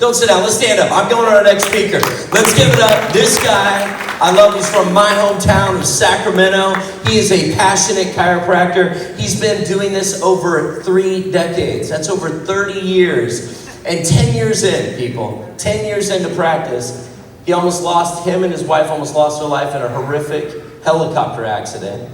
Don't sit down. Let's stand up. I'm going to our next speaker. Let's give it up. This guy, I love. He's from my hometown of Sacramento. He is a passionate chiropractor. He's been doing this over 3 decades. That's over 30 years. And 10 years in, people, 10 years into practice, him and his wife almost lost their life in a horrific helicopter accident.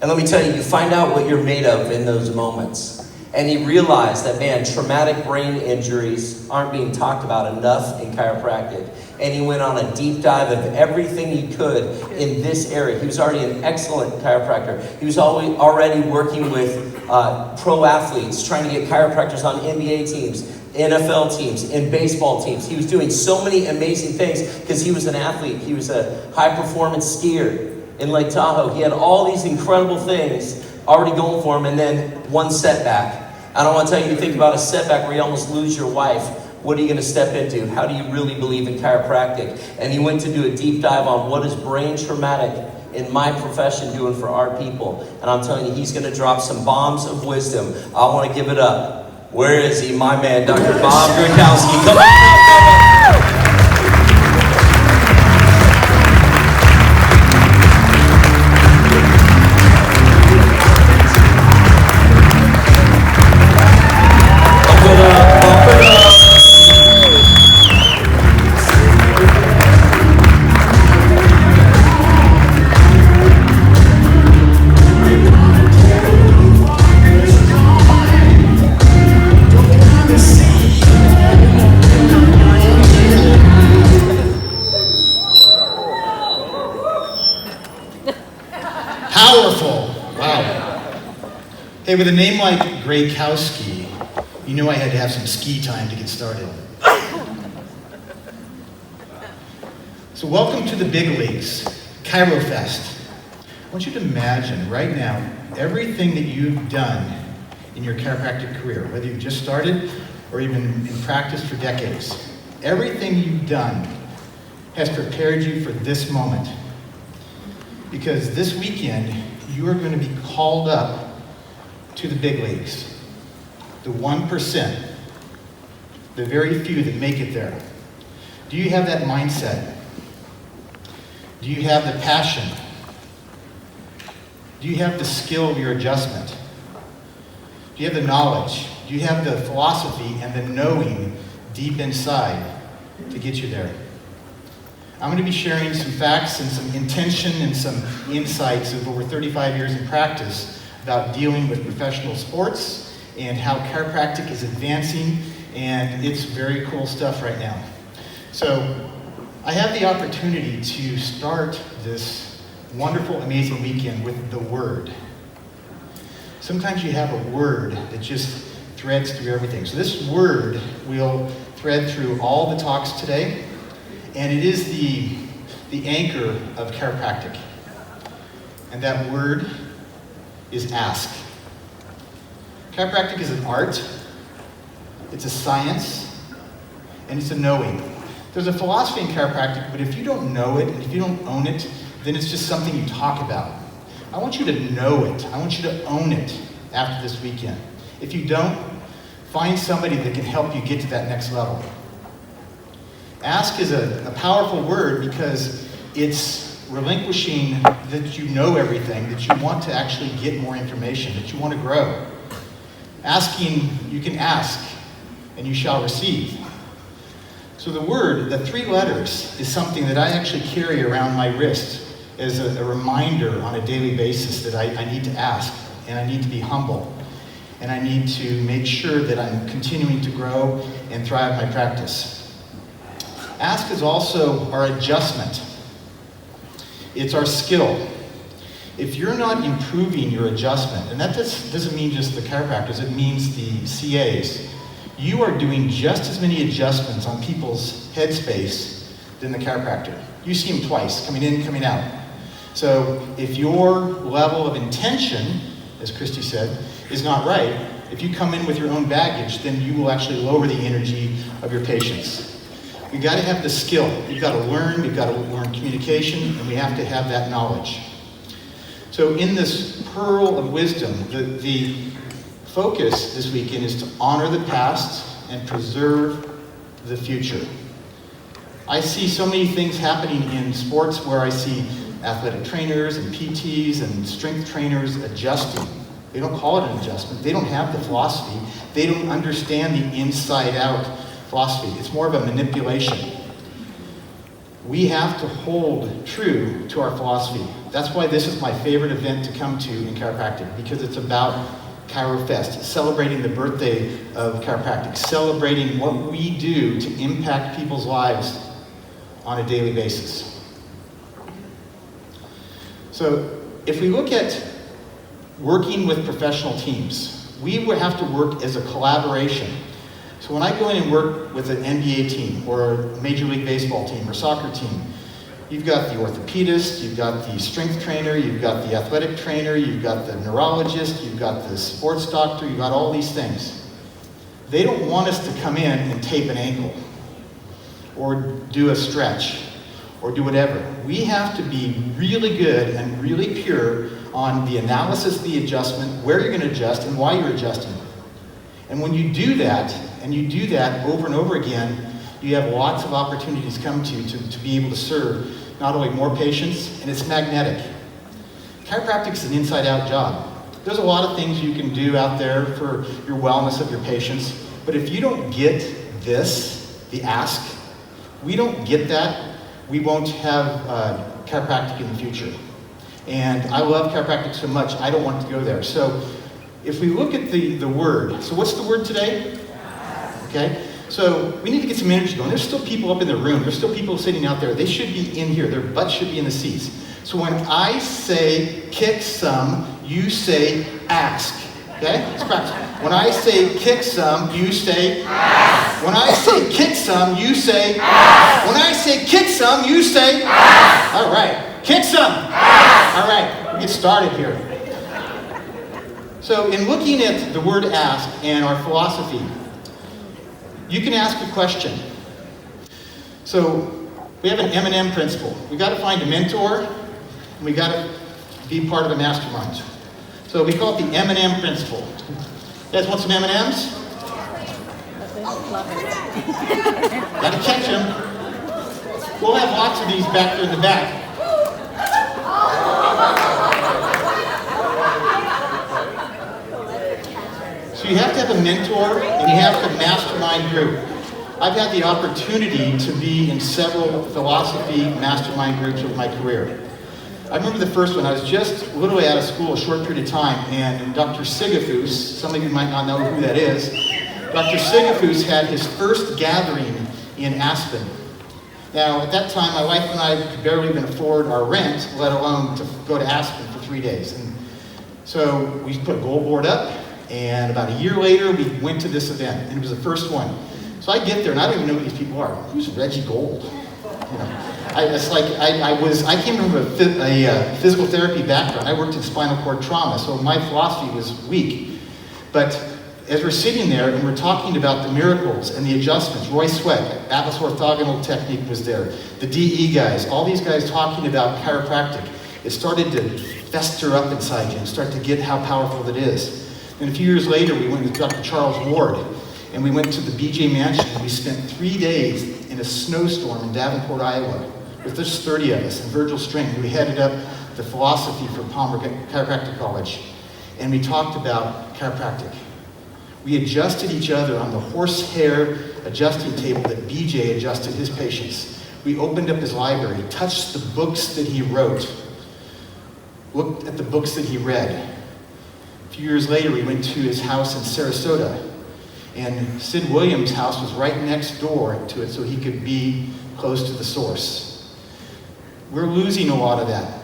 And let me tell you, you find out what you're made of in those moments. And he realized that, man, traumatic brain injuries aren't being talked about enough in chiropractic. And he went on a deep dive of everything he could in this area. He was already an excellent chiropractor. He was already working with pro athletes, trying to get chiropractors on NBA teams, NFL teams, and baseball teams. He was doing so many amazing things because he was an athlete. He was a high-performance skier in Lake Tahoe. He had all these incredible things already going for him, and then one setback. I don't want to tell you, think about a setback where you almost lose your wife. What are you going to step into? How do you really believe in chiropractic? And he went to do a deep dive on what is brain traumatic in my profession doing for our people. And I'm telling you, he's going to drop some bombs of wisdom. I want to give it up. Where is he? My man, Dr. Bob Gronkowski. Come on. Hey, with a name like Gronkowski, you knew I had to have some ski time to get started. So welcome to the big leagues, Chirofest. I want you to imagine right now everything that you've done in your chiropractic career, whether you've just started or even in practice for decades. Everything you've done has prepared you for this moment. Because this weekend, you are going to be called up to the big leagues, the 1%, the very few that make it there. Do you have that mindset? Do you have the passion? Do you have the skill of your adjustment? Do you have the knowledge? Do you have the philosophy and the knowing deep inside to get you there? I'm going to be sharing some facts and some intention and some insights of over 35 years in practice about dealing with professional sports and how chiropractic is advancing, and it's very cool stuff right now. So I have the opportunity to start this wonderful, amazing weekend with the Word. Sometimes you have a word that just threads through everything. So this word will thread through all the talks today, and it is the anchor of chiropractic. And that word is ask. Chiropractic is an art, it's a science, and it's a knowing. There's a philosophy in chiropractic, but if you don't know it, and if you don't own it, then it's just something you talk about. I want you to know it. I want you to own it after this weekend. If you don't, find somebody that can help you get to that next level. Ask is a powerful word because it's relinquishing that you know everything, that you want to actually get more information, that you want to grow. Asking, you can ask, and you shall receive. So the word, the 3 letters, is something that I actually carry around my wrist as a reminder on a daily basis that I need to ask, and I need to be humble, and I need to make sure that I'm continuing to grow and thrive my practice. Ask is also our adjustment. It's our skill. If you're not improving your adjustment, and that doesn't mean just the chiropractors, it means the CAs, you are doing just as many adjustments on people's headspace than the chiropractor. You see them twice, coming in, coming out. So if your level of intention, as Christy said, is not right, if you come in with your own baggage, then you will actually lower the energy of your patients. You've got to have the skill. You've got to learn communication, and we have to have that knowledge. So in this pearl of wisdom, the focus this weekend is to honor the past and preserve the future. I see so many things happening in sports where I see athletic trainers and PTs and strength trainers adjusting. They don't call it an adjustment. They don't have the philosophy. They don't understand the inside-out philosophy. It's more of a manipulation. We have to hold true to our philosophy. That's why this is my favorite event to come to in chiropractic, because it's about Chirofest, celebrating the birthday of chiropractic, celebrating what we do to impact people's lives on a daily basis. So if we look at working with professional teams, we would have to work as a collaboration. So when I go in and work with an NBA team or a Major League Baseball team or soccer team, you've got the orthopedist, you've got the strength trainer, you've got the athletic trainer, you've got the neurologist, you've got the sports doctor, you've got all these things. They don't want us to come in and tape an ankle or do a stretch or do whatever. We have to be really good and really pure on the analysis of the adjustment, where you're going to adjust and why you're adjusting. And when you do that, and you do that over and over again, you have lots of opportunities come to you to be able to serve not only more patients, and it's magnetic. Chiropractic is an inside-out job. There's a lot of things you can do out there for your wellness of your patients, but if you don't get this, the ask, we don't get that, we won't have chiropractic in the future. And I love chiropractic so much, I don't want to go there. So if we look at the word, so what's the word today? Okay, so we need to get some energy going. There's still people up in the room. There's still people sitting out there. They should be in here. Their butts should be in the seats. So when I say kick some, you say ask. Okay, let's practice. When I say kick some, you say ask. When I say kick some, you say ask. When I say kick some, you say ask. All right, kick some. Ask. All right, we'll get started here. So in looking at the word ask and our philosophy, you can ask a question. So we have an M&M principle. We got to find a mentor, and we got to be part of a mastermind. So we call it the M&M principle. You guys want some M&Ms? Got to catch them. We'll have lots of these back there in the back. So you have to have a mentor, and you have to mastermind group. I've had the opportunity to be in several philosophy mastermind groups over my career. I remember the first one. I was just literally out of school a short period of time, and Dr. Sigafus, some of you might not know who that is, Dr. Sigafus had his first gathering in Aspen. Now, at that time, my wife and I could barely even afford our rent, let alone to go to Aspen for 3 days. And so we put a goal board up, and about a year later, we went to this event, and it was the first one. So I get there, and I don't even know who these people are. Who's Reggie Gold? You know, I came from a physical therapy background. I worked in spinal cord trauma, so my philosophy was weak. But as we're sitting there and we're talking about the miracles and the adjustments, Roy Sweat, Atlas Orthogonal Technique was there, the DE guys, all these guys talking about chiropractic, it started to fester up inside you and start to get how powerful it is. And a few years later, we went with Dr. Charles Ward, and we went to the BJ Mansion, and we spent 3 days in a snowstorm in Davenport, Iowa, with just 30 of us, and Virgil String, who headed up the philosophy for Palmer Chiropractic College. And we talked about chiropractic. We adjusted each other on the horsehair adjusting table that BJ adjusted his patients. We opened up his library, touched the books that he wrote, looked at the books that he read. A few years later, we went to his house in Sarasota, and Sid Williams' house was right next door to it, so he could be close to the source. We're losing a lot of that.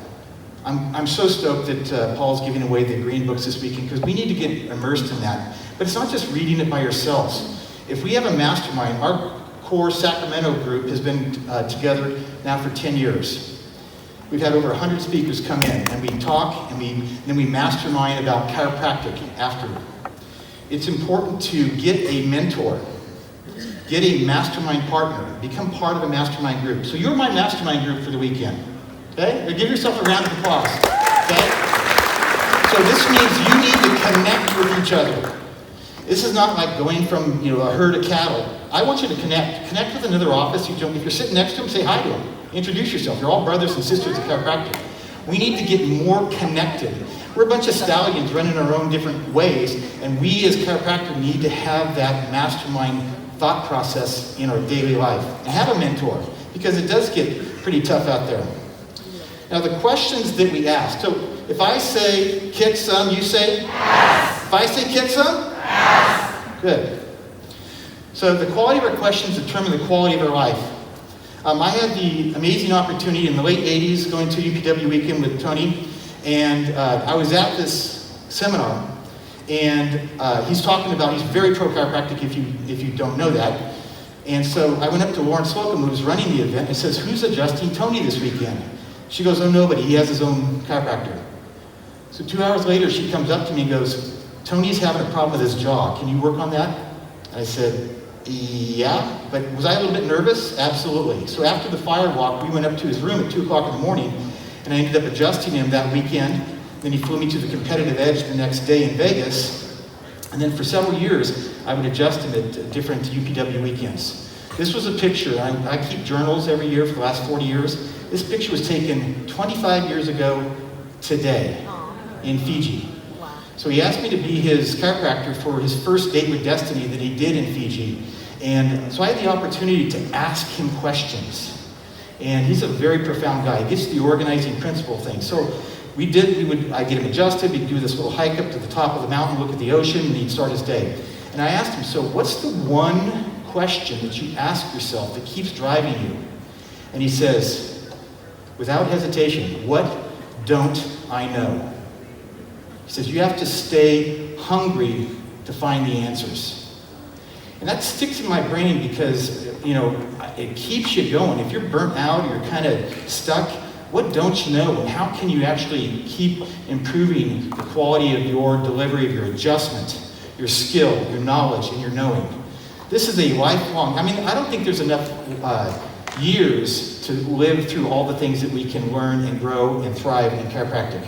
I'm so stoked that Paul's giving away the green books this weekend, because we need to get immersed in that. But it's not just reading it by yourselves. If we have a mastermind, our core Sacramento group has been together now for 10 years. We've had over 100 speakers come in, and we talk, and then we mastermind about chiropractic afterward. It's important to get a mentor, get a mastermind partner, become part of a mastermind group. So you're my mastermind group for the weekend, okay? Now give yourself a round of applause, okay? So this means you need to connect with each other. This is not like going from a herd of cattle. I want you to connect with another office. If you're sitting next to them, say hi to them. Introduce yourself. You're all brothers and sisters of chiropractic. We need to get more connected. We're a bunch of stallions running our own different ways, and we as chiropractors need to have that mastermind thought process in our daily life and have a mentor, because it does get pretty tough out there. Now, the questions that we ask. So if I say kick some, you say? Yes. If I say kick some? Yes. Good. So the quality of our questions determine the quality of our life. I had the amazing opportunity in the late 80s going to UPW weekend with Tony, and I was at this seminar, and he's talking about, he's very pro-chiropractic if you don't know that. And so I went up to Lauren Slocum, who was running the event, and says, who's adjusting Tony this weekend? She goes, oh, nobody, he has his own chiropractor. So 2 hours later, she comes up to me and goes, Tony's having a problem with his jaw, can you work on that? And I said, yeah, but was I a little bit nervous? Absolutely. So after the fire walk, we went up to his room at 2 o'clock in the morning, and I ended up adjusting him that weekend. Then he flew me to the Competitive Edge the next day in Vegas. And then for several years, I would adjust him at different UPW weekends. This was a picture. I keep journals every year for the last 40 years. This picture was taken 25 years ago today in Fiji. So he asked me to be his chiropractor for his first Date with Destiny that he did in Fiji. And so I had the opportunity to ask him questions. And he's a very profound guy. He gets the organizing principle thing. So I'd get him adjusted, we'd do this little hike up to the top of the mountain, look at the ocean, and he'd start his day. And I asked him, so what's the one question that you ask yourself that keeps driving you? And he says, without hesitation, what don't I know? He says, you have to stay hungry to find the answers. And that sticks in my brain because, it keeps you going. If you're burnt out, you're kind of stuck, what don't you know? And how can you actually keep improving the quality of your delivery, of your adjustment, your skill, your knowledge, and your knowing? This is a lifelong, I don't think there's enough years to live through all the things that we can learn and grow and thrive in chiropractic.